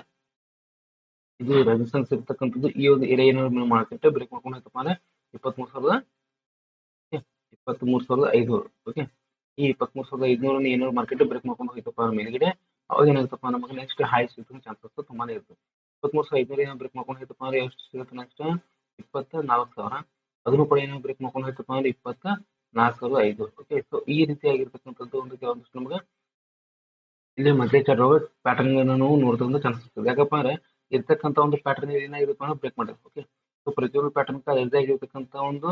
ಇದು ರೆಸಿಸ್ಟೆನ್ಸ್ ಇರ್ತಕ್ಕಂಥದ್ದು ಈ ಒಂದು ಏರಿಯಾ ಏನೋ ಮಾರ್ಕೆಟ್ ಬ್ರೇಕ್ ಮಾಡ್ಕೊಂಡು ಹೋಯ್ತಪ್ಪ ಅಂದ್ರೆ 23,500 ಓಕೆ ಈ 23,500 ಏನಾದ್ರು ಮಾರ್ಕೆಟ್ ಬ್ರೇಕ್ ಮಾಡ್ಕೊಂಡು ಹೋಯ್ತಪ್ಪ ಮೇಲ್ಗಡೆ ಅವಾಗ ಏನಾಗುತ್ತಪ್ಪ ನಮಗೆ ನೆಕ್ಸ್ಟ್ ಹೈ ಸಿಗ್ತಕ್ಕಂಥ ಚಾನ್ಸಸ್ ತುಂಬಾನೇ ಇರುತ್ತೆ 23,500 ಏನೋ ಬ್ರೇಕ್ ಮಾಡ್ಕೊಂಡು ಹೋಯ್ತಪ್ಪ ಅಂದ್ರೆ ಎಷ್ಟು ಸಿಗುತ್ತೆ ನೆಕ್ಸ್ಟ್ 24,000. ಅದನ್ನು ಕೂಡ ಏನೋ ಬ್ರೇಕ್ ಮಾಡ್ಕೊಂಡು ಹೋಯ್ತಪ್ಪ ಅಂದ್ರೆ 24,500. ಓಕೆ, ಸೊ ಈ ರೀತಿಯಾಗಿರ್ತಕ್ಕಂಥದ್ದು ಒಂದಷ್ಟು ನಮ್ಗೆ ಇಲ್ಲಿ ಮಂತ್ಲಿ ಚಾರ್ಟ್ ಒಳಗೆ ಪ್ಯಾಟರ್ನ್ ನಾವು ನೋಡ್ತಕ್ಕಂಥ ಚಾನ್ಸಸ್ ಇರ್ತದೆ. ಯಾಕಪ್ಪ ಅಂದ್ರೆ ಇರ್ತಕ್ಕಂಥ ಒಂದು ಪ್ಯಾಟರ್ನ್ ಏನಾಗಿರುತ್ತೆ ಅಂದ್ರೆ ಬ್ರೇಕ್ ಮಾಡಿದೆ. ಓಕೆ, ಸೊ ಪ್ರತಿಯೊಂದು ಪ್ಯಾಟರ್ನ್ ಆಗಿರ್ತಕ್ಕಂಥ ಒಂದು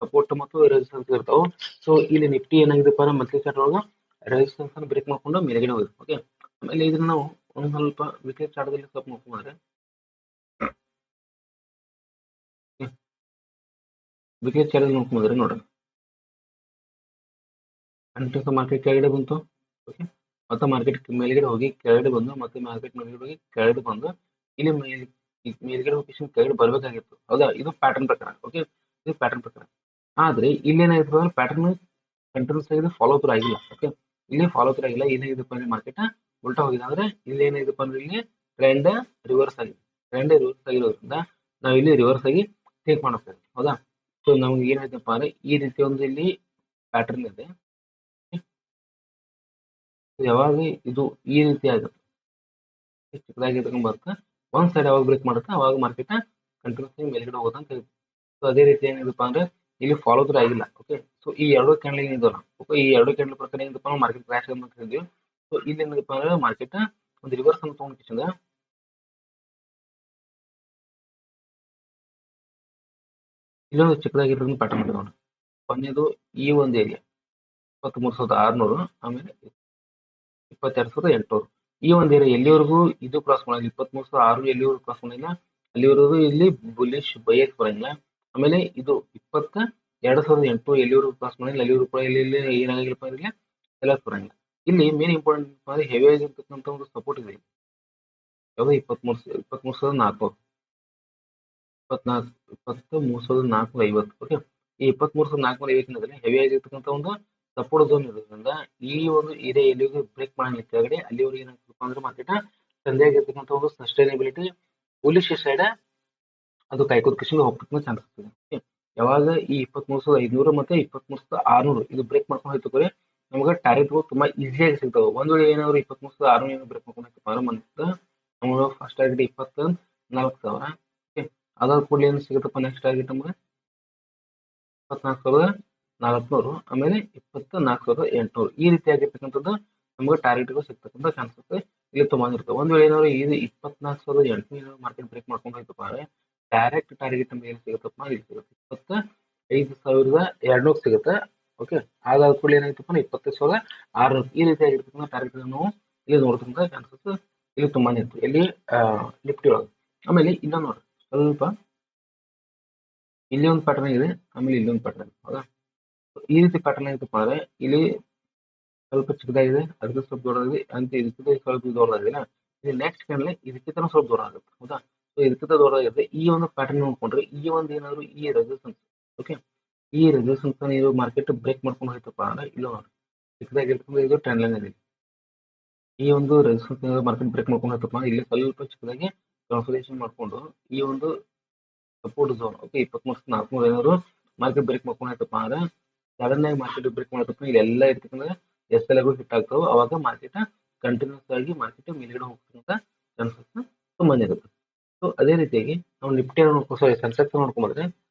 ಸಪೋರ್ಟ್ ಮತ್ತು ರೆಸಿಸ್ಟೆನ್ಸ್ ಇರ್ತಾವೆ. ಸೊ ಇಲ್ಲಿ ನಿಫ್ಟಿ ಏನಾಗಿದೆಪ್ಪ ಅಂದ್ರೆ ಮಂತ್ಲಿ ಚಾರ್ಟ್ ಒಳಗೆ ರೆಸಿಸ್ಟೆನ್ಸ್ ಅನ್ನು ಬ್ರೇಕ್ ಮಾಡ್ಕೊಂಡು ಮೇಲ್ಗಡೆ ಹೋಗಿದೆ. ಓಕೆ, ಆಮೇಲೆ ಇದನ್ನ ನಾವು ಒಂದು ಸ್ವಲ್ಪ ವೀಕ್ಲಿ ಚಾರ್ಟ್ ದಲ್ಲಿ ಸ್ವಲ್ಪ ನೋಡ್ಕೊಂಡ್ರೆ ವೀಕ್ಲಿ ಚಾರ್ಟ್ ನೋಡ್ಕೊಂಡ್ರೆ ನೋಡೋಣ ಕಂಟಿನ್ಯೂಸ್ ಮಾರ್ಕೆಟ್ ಕೆಳಗಡೆ ಬಂತು. ಓಕೆ, ಮತ್ತೆ ಮಾರ್ಕೆಟ್ ಮೇಲ್ಗಡೆ ಹೋಗಿ ಕೆಳಗಡೆ ಬಂದು ಮತ್ತೆ ಮಾರ್ಕೆಟ್ ಮೇಲ್ಗಡೆ ಹೋಗಿ ಕೆಳಗಡೆ ಬಂದು ಇಲ್ಲಿ ಮೇಲ್ಗಡೆ ಹೋಗಿ ಕೆಳಗಡೆ ಬರ್ಬೇಕಾಗಿತ್ತು. ಹೌದಾ, ಇದು ಪ್ಯಾಟರ್ನ್ ಪ್ರಕಾರ. ಓಕೆ, ಇದು ಪ್ಯಾಟರ್ನ್ ಪ್ರಕಾರ. ಆದ್ರೆ ಇಲ್ಲಿ ಏನಾಗಿತ್ತು ಅಂದ್ರೆ ಪ್ಯಾಟರ್ನ್ ಕಂಟಿನ್ಯೂಸ್ ಆಗಿದೆ, ಫಾಲೋ ಥ್ರೂ ಆಗಿಲ್ಲ. ಓಕೆ, ಇಲ್ಲಿ ಫಾಲೋ ಥ್ರೂ ಆಗಿಲ್ಲ. ಏನಾಗಿದೆಪ್ಪ ಅಂದ್ರೆ ಮಾರ್ಕೆಟ್ ಉಲ್ಟಾ ಹೋಗಿದೆ. ಅಂದ್ರೆ ಇಲ್ಲಿ ಏನಾಗಿದೆಪ್ಪ ಅಂದ್ರೆ ಇಲ್ಲಿ ಟ್ರೆಂಡ್ ರಿವರ್ಸ್ ಆಗಿದೆ. ಟ್ರೆಂಡ್ ರಿವರ್ಸ್ ಆಗಿರೋದ್ರಿಂದ ನಾವು ಇಲ್ಲಿ ರಿವರ್ಸ್ ಆಗಿ ಟೇಕ್ ಮಾಡ್ತೇವೆ. ಹೌದಾ, ಸೊ ನಮ್ಗೆ ಏನಾಯ್ತಪ್ಪ ಅಂದ್ರೆ ಈ ರೀತಿ ಒಂದು ಇಲ್ಲಿ ಪ್ಯಾಟರ್ನ್ ಇದೆ. ಯಾವಾಗ ಇದು ಈ ರೀತಿ ಆಗುತ್ತೆ ಚಿಕ್ಕದಾಗಿ ಬರುತ್ತೆ, ಒಂದ್ ಸೈಡ್ ಯಾವಾಗ ಬ್ರೇಕ್ ಮಾಡುತ್ತೆ ಅವಾಗ ಮಾರ್ಕೆಟ್ ಕಂಟಿನ್ಯೂಸ್ ಮೇಲ್ಗಡೆ ಹೋಗುತ್ತೆ ಅಂತ ಹೇಳ್ತೀವಿ. ಸೊ ಅದೇ ರೀತಿ ಏನಿದೆಪ್ಪ ಅಂದ್ರೆ ಇಲ್ಲಿ ಫಾಲೋ ಥ್ರೂ ಆಗಿಲ್ಲ. ಓಕೆ, ಸೊ ಈ ಎರಡು ಕ್ಯಾಂಡಲ್ ಏನಿದಾವಲ್ಲ, ಓಕೆ, ಈ ಎರಡು ಕ್ಯಾಂಡಲ್ ಪ್ರಕಾರ ಏನಪ್ಪ ಮಾರ್ಕೆಟ್ ಕ್ರಾಶ್ ಆಗಿದೆ ಅಂತ ಹೇಳಿದ್ವಿ. ಸೊ ಇಲ್ಲಿ ಏನಪ್ಪ ಅಂದ್ರೆ ಮಾರ್ಕೆಟ್ ಒಂದು ರಿವರ್ಸ್ ಅನ್ನು ತಗೊಂಡ್ಕಿಂದ ಇಲ್ಲೊಂದು ಚಿಕ್ಕದಾಗಿರೋದನ್ನ ಪ್ಯಾಟರ್ನ್ ಇದೆ ನೋಡಿ. ಒಂದೇದು ಈ ಒಂದು ಏರಿಯಾ 23,600, ಆಮೇಲೆ 22,800. ಈ ಒಂದು ಏರಿಯಾ ಎಲ್ಲಿವರೆಗೂ ಇದು ಕ್ರಾಸ್ ಮಾಡಿಲ್ಲ, 23,600 ಎಲ್ಲಿವರೆಗೂ ಕ್ರಾಸ್ ಮಾಡಿಲ್ಲ ಅಲ್ಲಿವರೆಗೂ ಇಲ್ಲಿ ಬುಲಿಶ್ ಬೈಯಕ್ ಬರಂಗಿಲ್ಲ. ಆಮೇಲೆ ಇದು 22,800 ಎಲ್ಲಿವರೆಗೂ ಕ್ರಾಸ್ ಮಾಡಿಲ್ಲ ಅಲ್ಲಿವರೆಗೂ ಕೂಡ ಇಲ್ಲಿ ಏನಾಗಿಲ್ಲಪ್ಪ ಅಂದ್ರೆ ಸೆಲೆಕ್ಟ್ ಬರಂಗಿಲ್ಲ. ಇಲ್ಲಿ ಮೇನ್ ಇಂಪಾರ್ಟೆಂಟ್ ಅಂದ್ರೆ ಹೆವಿ ಆಗಿರ್ತಕ್ಕಂಥ ಒಂದು ಸಪೋರ್ಟ್ ಇದೆ. ಯಾವುದು 23,400, 23,450. ಓಕೆ, ಈ 23,450 ಹೆವಿ ಆಗಿರ್ತಕ್ಕಂಥ ಒಂದು ಸಪೋರ್ಟ್ ಝೋನ್ ಇರೋದ್ರಿಂದ ಈ ಒಂದು ಏರಿಯಾ ಎಲ್ಲಿವರೆಗೂ ಬ್ರೇಕ್ ಮಾಡಂಗಿಲ್ಲ ಕೆಳಗಡೆ ಅಲ್ಲಿವರೆಗೂ ಏನಾಗ್ತಪ್ಪ ಅಂದ್ರೆ ಮಾರ್ಕೆಟ್ ತಂದೆ ಆಗಿರ್ತಕ್ಕಂಥ ಒಂದು ಸಸ್ಟೈನಬಿಲಿಟಿ ಬುಲಿಶ್ ಸೈಡ್ ಅದು ಕಾಯ್ಕೋದ್ ಕಿಶನ್ ಹೋಗ್ತಕ್ಕಂಥ ಚಾನ್ಸಸ್ ಇದೆ. ಓಕೆ, ಯಾವಾಗ ಈ 23,500 ಮತ್ತೆ 23,600 ಇದು ಬ್ರೇಕ್ ಮಾಡ್ಕೊಂಡು ಹೋಯ್ತು ನಮ್ಗೆ ಟಾರ್ಗೆಟ್ಗಳು ತುಂಬಾ ಈಸಿಯಾಗಿ ಸಿಗ್ತಾವೆ. ಒಂದ್ ವೇಳೆ ಏನಾದ್ರು 23,600 ಬ್ರೇಕ್ ಮಾಡ್ಕೊಂಡು ಹೋಯ್ತಪ್ಪ ಅಂದ್ರೆ ಮತ್ತೆ ನಮ್ಗೆ ಫಸ್ಟ್ ಟಾರ್ಗೆಟ್ 24,000. ಓಕೆ, ಅದಾದ ಕೂಡಲೇ ಏನು ಸಿಗುತ್ತಪ್ಪ ನೆಕ್ಸ್ಟ್ ಟಾರ್ಗೆಟ್ ನಮ್ಗೆ 24,400, ಆಮೇಲೆ 24,800. ಈ ರೀತಿ ಆಗಿರ್ತಕ್ಕಂಥದ್ದು ನಮ್ಗೆ ಟಾರ್ಗೆಟ್ಗಳು ಸಿಗ್ತಕ್ಕಂಥ ಚಾನ್ಸಸ್ ಇಲ್ಲಿ ತುಂಬಾ ಇರ್ತವೆ. ಒಂದ್ ವೇಳೆ ಏನಾದ್ರು ಇದು 24,800 ಮಾರ್ಕೆಟ್ ಬ್ರೇಕ್ ಮಾಡ್ಕೊಂಡು ಹೋಯ್ತಪ್ಪ ಅಂದ್ರೆ ಡೈರೆಕ್ಟ್ ಟಾರ್ಗೆಟ್ ನಮ್ಗೆ ಏನು ಸಿಗುತ್ತಪ್ಪ ಇಲ್ಲಿ ಸಿಗುತ್ತೆ 25,200 ಸಿಗುತ್ತೆ. ಓಕೆ, ಅದಾದ ಕೂಡಲೇ ಏನಾಯ್ತಪ್ಪ 25,600. ಈ ರೀತಿ ಆಗಿರ್ತಕ್ಕಂಥ ಟಾರ್ಗೆಟ್ ನಾವು ಇಲ್ಲಿ ನೋಡ್ತಕ್ಕಂಥ ಚಾನ್ಸಸ್ ಇಲ್ಲಿ ತುಂಬಾನೇ ಇರ್ತದೆ ಇಲ್ಲಿ ನಿಫ್ಟಿ ಒಳಗೆ. ಆಮೇಲೆ ಇನ್ನೊಂದು ನೋಡಿ ಸ್ವಲ್ಪ ಇಲ್ಲಿ ಒಂದು ಪ್ಯಾಟರ್ನ್ ಇದೆ, ಆಮೇಲೆ ಇಲ್ಲಿ ಒಂದು ಪ್ಯಾಟರ್ನ್. ಹೌದಾ, ಈ ರೀತಿ ಪ್ಯಾಟರ್ನ್ ಐತಪ್ಪ ಅಂದ್ರೆ ಇಲ್ಲಿ ಸ್ವಲ್ಪ ಚಿಕ್ಕದಾಗಿದೆ, ಅದಕ್ಕೆ ಸ್ವಲ್ಪ ದೊಡ್ಡದಾಗಿದೆ ಅಂತ ಇದಕ್ಕಿಂತ ಸ್ವಲ್ಪ ದೊಡ್ಡದಾಗಿದೆ. ಇಲ್ಲಿ ನೆಕ್ಸ್ಟ್ ಕ್ಯಾಂಡಲ್ ಇದಕ್ಕಿಂತ ಸ್ವಲ್ಪ ದೂರ ಆಗುತ್ತೆ. ಹೌದಾ, ಸೊ ಇದಕ್ಕಿಂತ ದೊಡ್ಡದಾಗಿದೆ. ಈ ಒಂದು ಪ್ಯಾಟರ್ನ್ ನೋಡ್ಕೊಂಡ್ರೆ ಈ ಒಂದು ಏನಾದ್ರು ಈ ರೆಸಿಸ್ಟೆನ್ಸ್, ಓಕೆ, ಈ ರೆಸಿಸ್ಟೆನ್ಸ್ ನೀವು ಮಾರ್ಕೆಟ್ ಬ್ರೇಕ್ ಮಾಡ್ಕೊಂಡು ಹೋಯ್ತಪ್ಪ ಅಂದ್ರೆ ಇಲ್ಲ ನೋಡಿ ಚಿಕ್ಕದಾಗಿರ್ತದೆ, ಇದು ಟ್ರೆಂಡ್ ಲೈನ್ ಇದೆ. ಈ ಒಂದು ರೆಸಿಸ್ಟೆನ್ಸ್ ಮಾರ್ಕೆಟ್ ಬ್ರೇಕ್ ಮಾಡ್ಕೊಂಡು ಹೋಯ್ತಪ್ಪ ಇಲ್ಲಿ ಸ್ವಲ್ಪ ಚಿಕ್ಕದಾಗಿ ಕನ್ಸಲ್ಟೇಷನ್ ಮಾಡ್ಕೊಂಡು ಈ ಒಂದು ಸಪೋರ್ಟ್ ಝೋನ್, ಓಕೆ, 23,400 ಏನಾದ್ರು ಮಾರ್ಕೆಟ್ ಬ್ರೇಕ್ ಮಾಡ್ಕೊಂಡು ಹೋಯ್ತಪ್ಪ ಅಂದ್ರೆ ಸಡನ್ ಆಗಿ ಮಾರ್ಕೆಟ್ ಬ್ರೇಕ್ ಮಾಡತಪ್ಪ ಇಲ್ಲಿ ಎಲ್ಲ ಇರ್ತಕ್ಕಂಥ ಎಸ್ ಎಲ್ ಹಿಟ್ ಆಗ್ತಾವೆ. ಅವಾಗ ಮಾರ್ಕೆಟ್ ಕಂಟಿನ್ಯೂಸ್ ಆಗಿ ಮಾರ್ಕೆಟ್ ಮೇಲ್ಗಡೆ ಹೋಗ್ತಕ್ಕಂಥ ಚಾನ್ಸಸ್ ತುಂಬಾನೇ ಇರುತ್ತೆ. ಸೊ ಅದೇ ರೀತಿಯಾಗಿ ನಾವು ನಿಫ್ಟಿ ಸಾರಿ ಸೆನ್ಸೆಕ್ಸ್ ನೋಡ್ಕೊಂಡ್ರೆ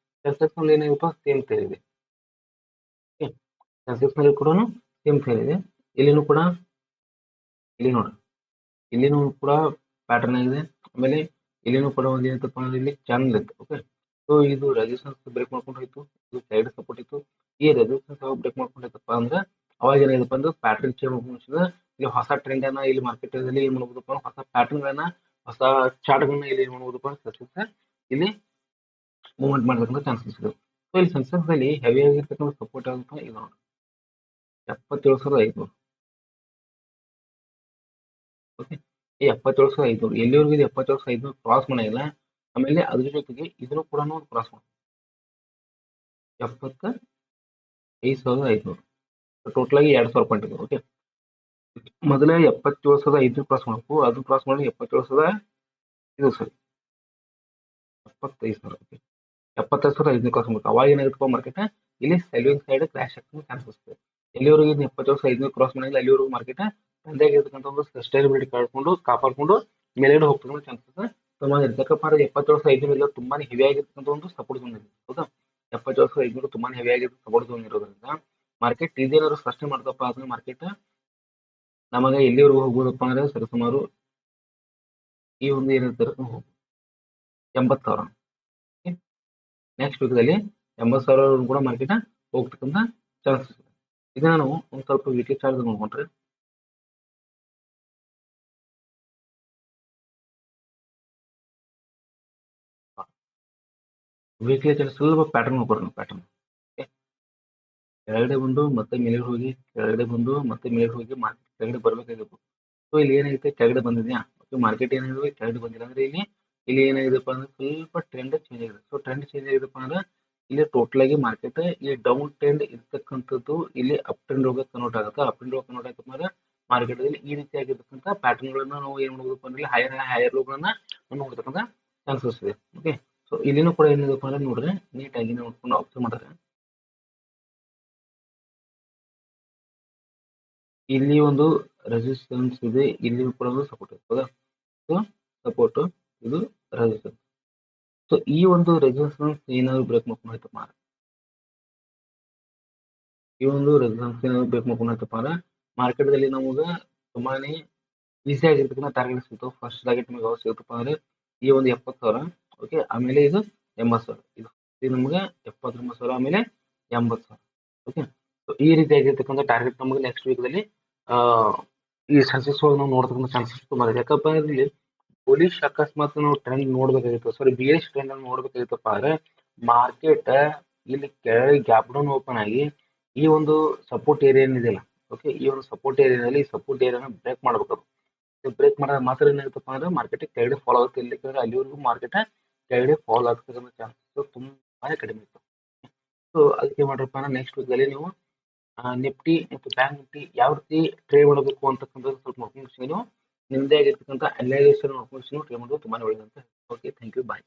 ಸೆನ್ಸೆಕ್ಸ್ ನಲ್ಲಿ ಏನಾಗಿಪ್ಪ ಸೇಮ್ ಥೇರ್ ಇದೆ. ಸೆನ್ಸೆಕ್ಸ್ ನಲ್ಲಿ ಕೂಡ ಸೇಮ್ ಥೇರ್ ಇದೆ. ಇಲ್ಲಿನೂ ಕೂಡ ಇಲ್ಲಿ ನೋಡಿ ಇಲ್ಲಿನೂ ಕೂಡ ಪ್ಯಾಟರ್ನ್ ಆಗಿದೆ. ಆಮೇಲೆ ಇಲ್ಲಿನೂ ಕೂಡ ಒಂದು ಏನಂತಪ್ಪ ಅಂದ್ರೆ ಇಲ್ಲಿ ಚಾನಲ್ ಇತ್ತು. ಓಕೆ, ಸೊ ಇದು ರೆಸಿಸ್ಟೆನ್ಸ್ ಬ್ರೇಕ್ ಮಾಡ್ಕೊಂಡು ಹೋಯ್ತು, ಇದು ಸೈಡ್ ಸಪೋರ್ಟ್ ಇತ್ತು. ಈ ರೆಸಿಸ್ಟೆನ್ಸ್ ಯಾವಾಗ ಬ್ರೇಕ್ ಮಾಡ್ಕೊಂಡು ಹೋಯ್ತಪ್ಪ ಅಂದ್ರೆ ಅವಾಗ ಏನಾಗಿದಪ್ಪ ಅಂದ್ರೆ ಪ್ಯಾಟರ್ನ್ ಚೇಂಜ್ ಮಾಡ್ಕೊಂಡು ಇಲ್ಲಿ ಹೊಸ ಟ್ರೆಂಡ್ ಅನ್ನ ಇಲ್ಲಿ ಮಾರ್ಕೆಟ್ ಅಲ್ಲಿ ಏನ್ ಮಾಡ್ಬೋದಪ್ಪ ಹೊಸ ಪ್ಯಾಟರ್ನ್ ಗಳನ್ನ ಹೊಸ ಚಾರ್ಟ್ ಗಳನ್ನ ಇಲ್ಲಿ ಏನ್ ಮಾಡ್ಬೋದಪ್ಪ ಇಲ್ಲಿ ಮೂವ್ಮೆಂಟ್ ಮಾಡತಕ್ಕಂಥ ಚಾನ್ಸಸ್ ಇದೆ. ಸೊ ಇಲ್ಲಿ ಸೆನ್ಸೆಕ್ಸ್ ಅಲ್ಲಿ ಹೆವಿ ಆಗಿರ್ತಕ್ಕಂಥ ಸಪೋರ್ಟ್ ಆಗಪ್ಪ ಇದು ನೋಡಿ 77,500. ಓಕೆ, ಈ 77,500 ಎಲ್ಲಿವರೆಗೂ ಇದೆ 77,500 ಕ್ರಾಸ್ ಮಾಡಿಲ್ಲ. ಆಮೇಲೆ ಅದ್ರ ಜೊತೆಗೆ ಇದನ್ನು ಕೂಡ ಕ್ರಾಸ್ ಮಾಡಿ 75,500 ಟೋಟಲ್ ಆಗಿ 2,000 ಪಾಯಿಂಟ್ ಇದೆ. ಓಕೆ, ಮೊದಲೇ 77,500 ಕ್ರಾಸ್ ಮಾಡಬೇಕು, ಅದು ಕ್ರಾಸ್ ಮಾಡಿ 77,000 ಇದು ಸರಿ 75,000. ಓಕೆ, 75,500 ಕ್ರಾಸ್ ಮಾಡಬೇಕು. ಅವಾಗ ಏನಾಗುತ್ತಪ್ಪ ಮಾರ್ಕೆಟ್ ಇಲ್ಲಿ ಸೆಲ್ಲಿಂಗ್ ಸೈಡ್ ಕ್ರಾಶ್ ಆಗ್ತದೆ ಚಾನ್ಸಸ್ ಇದೆ. ಎಲ್ಲಿವರೆಗೂ 77,500 ಕ್ರಾಸ್ ಮಾಡಿಲ್ಲ ಅಲ್ಲಿವರೆಗೂ ಮಾರ್ಕೆಟ್ ತಂದೆ ಆಗಿರ್ತಕ್ಕಂಥ ಒಂದು ಸಸ್ಟೈನಬಿಲಿಟಿ ಕಾಪಾಡ್ಕೊಂಡು ಮೇಲ್ಗಡೆ ಹೋಗ್ತಕ್ಕಂಥ ಚಾನ್ಸಸ್ ಚೆನ್ನಾಗಿರುತ್ತೆ. ಯಾಕಪ್ಪ ಅಂದ್ರೆ 77,500 ಇಲ್ಲ ತುಂಬಾನೇ ಹೆವಿ ಆಗಿರ್ತಕ್ಕಂಥ ಒಂದು ಸಪೋರ್ಟ್ ಝೋನ್ ಇದೆ. ಹೌದಾ? 77,500 ತುಂಬಾನೇ ಹೆವಿ ಆಗಿರ್ತಕ್ಕಂಥ ಸಪೋರ್ಟ್ ಝೋನ್ ಇರೋದ್ರಿಂದ ಮಾರ್ಕೆಟ್ ಇದೇನಾದ್ರು ಸೃಷ್ಟಿ ಮಾಡ್ತಪ್ಪ ಅಂದ್ರೆ ಮಾರ್ಕೆಟ್ ನಮಗೆ ಎಲ್ಲಿವರೆಗೂ ಹೋಗ್ಬೋದಪ್ಪ ಅಂದ್ರೆ ಸರಿಸುಮಾರು ಈ ಒಂದು ಏನಿರ್ತಾರೆ 80,000. ನೆಕ್ಸ್ಟ್ ವೀಕ್ದಲ್ಲಿ 80,000 ಕೂಡ ಮಾರ್ಕೆಟ್ ಹೋಗ್ತಕ್ಕಂಥ ಚಾನ್ಸಸ್ ಇದೆ. ಇದನ್ನ ನಾವು ಒಂದು ಸ್ವಲ್ಪ ವೀಕ್ಲಿ ಚಾರ್ಟ್ ನೋಡ್ಕೊಂಡ್ರೆ ವೀಕ್ಲಿ ಚಾರ್ಟ್ ಸ್ವಲ್ಪ ಪ್ಯಾಟರ್ನ್ ನೋಡ್ಕೊಡ್ರಿ. ಪ್ಯಾಟರ್ನ್ ಕೆಳಗಡೆ ಬಂದು ಮತ್ತೆ ಮೇಲೆ ಹೋಗಿ ಕೆಳಗಡೆ ಬಂದು ಮತ್ತೆ ಮೇಲೆ ಹೋಗಿ ಮಾರ್ಕೆಟ್ ಕೆಳಗಡೆ ಬರ್ಬೇಕಾಗಿತ್ತು. ಸೊ ಇಲ್ಲಿ ಏನಾಗುತ್ತೆ, ಕೆಳಗಡೆ ಬಂದಿದ್ಯಾ, ಮಾರ್ಕೆಟ್ ಏನಾಗಿದೆ ಕೆಳಗಡೆ ಬಂದಿಲ್ಲ ಅಂದ್ರೆ ಇಲ್ಲಿ ಏನಾಗಿದೆಪ್ಪ ಅಂದ್ರೆ ಸ್ವಲ್ಪ ಟ್ರೆಂಡ್ ಚೇಂಜ್ ಆಗಿದೆ. ಸೊ ಟ್ರೆಂಡ್ ಚೇಂಜ್ ಆಗಿದೆಪ್ಪ ಅಂದ್ರೆ ಇಲ್ಲಿ ಟೋಟಲ್ ಆಗಿ ಮಾರ್ಕೆಟ್ ಈ ಡೌನ್ ಟ್ರೆಂಡ್ ಇರ್ತಕ್ಕಂಥದ್ದು ಇಲ್ಲಿ ಅಪ್ ಟ್ರೆಂಡ್ ಹೋಗಿ ಕನ್ವರ್ಟ್ ಆಗುತ್ತೆ. ಅಪ್ ಟ್ರೆಂಡ್ ಹೋಗಿ ಕನ್ವರ್ಟ್ ಆಗುತ್ತೆ ಅಂದ್ರೆ ಮಾರ್ಕೆಟ್ ಅಲ್ಲಿ ಈ ರೀತಿಯಾಗಿರ್ತಕ್ಕಂಥ ಪ್ಯಾಟರ್ನ್ ಗಳನ್ನ ನಾವು ಏನ್ ಮಾಡಬೇಕು ಅಂದ್ರೆ ಹೈಯರ್ ಲೋಗಳನ್ನ ನೋಡ್ತಕ್ಕಂಥ ಚಾನ್ಸಸ್ ಇದೆ. ಓಕೆ, ಸೊ ಇಲ್ಲಿನೂ ಕೂಡ ಏನಿದೆಪ್ಪ ಅಂದ್ರೆ ನೋಡ್ರಿ ನೀಟಾಗಿ ನೋಡ್ಕೊಂಡು ಅಬ್ಸರ್ವ್ ಮಾಡಿದ್ರೆ ಇಲ್ಲಿ ಒಂದು ರೆಸಿಸ್ಟೆನ್ಸ್ ಇದೆ, ಇಲ್ಲಿ ಕೂಡ ಒಂದು ಸಪೋರ್ಟ್ ಇದೆ. ಹೌದಾ? ಸೊ ಸಪೋರ್ಟ್, ಇದು ರೆಸಿಸ್ಟೆನ್ಸ್. ಸೊ ಈ ಒಂದು ರೆಸಿಸ್ಟೆನ್ಸ್ ಏನಾದ್ರು ಬ್ರೇಕ್ ಮಾಡ್ಕೊಂಡು ಹೋಯ್ತಪ್ಪ, ಈ ಒಂದು ರೆಸಿಸ್ಟೆನ್ಸ್ ಏನಾದ್ರು ಬ್ರೇಕ್ ಮಾಡ್ಕೊಂಡು ಹೋಯ್ತಪ್ಪ ಅಂದ್ರೆ ಮಾರ್ಕೆಟ್ ದಲ್ಲಿ ನಮಗೆ ತುಂಬಾನೇ ಈಸಿ ಆಗಿರ್ತಕ್ಕಂಥ ಟಾರ್ಗೆಟ್ ಸಿಗ್ತಾವೆ. ಫಸ್ಟ್ ಟಾರ್ಗೆಟ್ ನಮಗೆ ಯಾವಾಗ ಸಿಗುತ್ತಪ್ಪ ಅಂದ್ರೆ ಈ ಒಂದು 70,000. ಓಕೆ, ಆಮೇಲೆ ಇದು 80,000. ಇದು ನಮಗೆ 79,000 ಆಮೇಲೆ 80,000. ಓಕೆ, ಸೊ ಈ ರೀತಿಯಾಗಿರ್ತಕ್ಕಂಥ ಟಾರ್ಗೆಟ್ ನಮಗೆ ನೆಕ್ಸ್ಟ್ ವೀಕ್ದಲ್ಲಿ ಈ ಸಕ್ಸಸ್ ನಾವು ನೋಡ್ತಕ್ಕಂಥ ಚಾನ್ಸಸ್ ತುಂಬಾ ಇದೆ. ಯಾಕಪ್ಪ ಅಂದ್ರೆ ಇಲ್ಲಿ ಬುಲಿಶ್ ಅಕಸ್ಮಾತ್ ನಾವು ಟ್ರೆಂಡ್ ನೋಡ್ಬೇಕಾಗಿತ್ತು, ಸಾರಿ ಬಿಯರಿಶ್ ಟ್ರೆಂಡ್ ಅನ್ನು ನೋಡ್ಬೇಕಾಗಿತ್ತಪ್ಪ ಅಂದ್ರೆ ಮಾರ್ಕೆಟ್ ಇಲ್ಲಿ ಕೆಳಗೆ ಗ್ಯಾಪ್ ಡೌನ್ ಓಪನ್ ಆಗಿ ಈ ಒಂದು ಸಪೋರ್ಟ್ ಏರಿಯಾ ಏನಿದೆಯಲ್ಲ, ಓಕೆ, ಈ ಒಂದು ಸಪೋರ್ಟ್ ಏರಿಯಾದಲ್ಲಿ ಸಪೋರ್ಟ್ ಏರಿಯಾನ ಬ್ರೇಕ್ ಮಾಡ್ಬೇಕು. ಬ್ರೇಕ್ ಮಾಡಿದಾಗ ಮಾತ್ರ ಏನಾಗುತ್ತಪ್ಪ ಅಂದ್ರೆ ಮಾರ್ಕೆಟ್ ಕೆಳಗಡೆ ಫಾಲೋ ಆಗುತ್ತೆ. ಇಲ್ಲಿ ಅಲ್ಲಿವರೆಗೂ ಮಾರ್ಕೆಟ್ ಕೆಳಗಡೆ ಫಾಲೋ ಆಗ್ತಕ್ಕಂಥ ಚಾನ್ಸಸ್ ತುಂಬಾನೇ ಕಡಿಮೆ ಇತ್ತು. ಸೊ ಅದಕ್ಕೆ ಮಾಡ್ರಪ್ಪ ಅಂದ್ರೆ ನೆಕ್ಸ್ಟ್ ವೀಕ್ದಲ್ಲಿ ನೀವು ನಿಫ್ಟಿ ಮತ್ತು ಬ್ಯಾಂಕ್ ನಿಫ್ಟಿ ಯಾವ ರೀತಿ ಟ್ರೇಡ್ ಮಾಡಬೇಕು ಅಂತಕ್ಕಂಥದ್ದು ಸ್ವಲ್ಪ ನೋಡ್ಕೊಂಡು ನೀವು ನಿಮ್ಮದೇ ಆಗಿರ್ತಕ್ಕಂಥ ಅನಲೈಸೇಷನ್ ನೋಡ್ಕೊಂಡು ಟ್ರೇಡ್ ಮಾಡೋದು ತುಂಬಾನೇ ಒಳ್ಳೆಯದಂತ. Okay, thank you, bye.